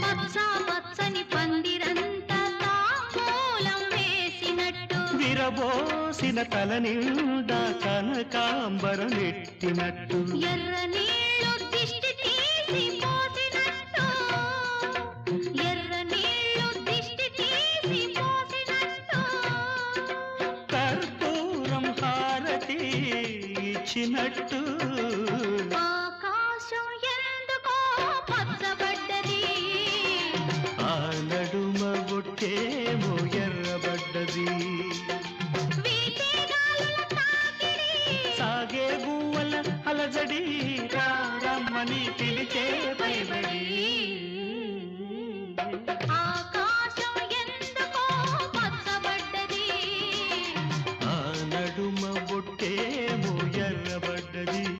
పచ్చ పచ్చని పందిరంతా తాంబూలం వేసినట్టు విరబోసిన తల నిండా కనకాంబరమెట్టినట్టు ఎర్ర నీళ్ళు దిష్టి తీసి పోసినట్టు ఎర్ర నీళ్ళు దిష్టి తీసి పోసినట్టు కర్పూరం హారతి ఇచ్చినట్టు ఆకాశం ఎందుకో పచ్చబడ్డది ఆ నడుమ బొట్టేమో ఎర్రబడ్డది వీచే గాలుల తాకిడి సాగే గువ్వల అలజడి రమ్మని పిలిచే పైబడి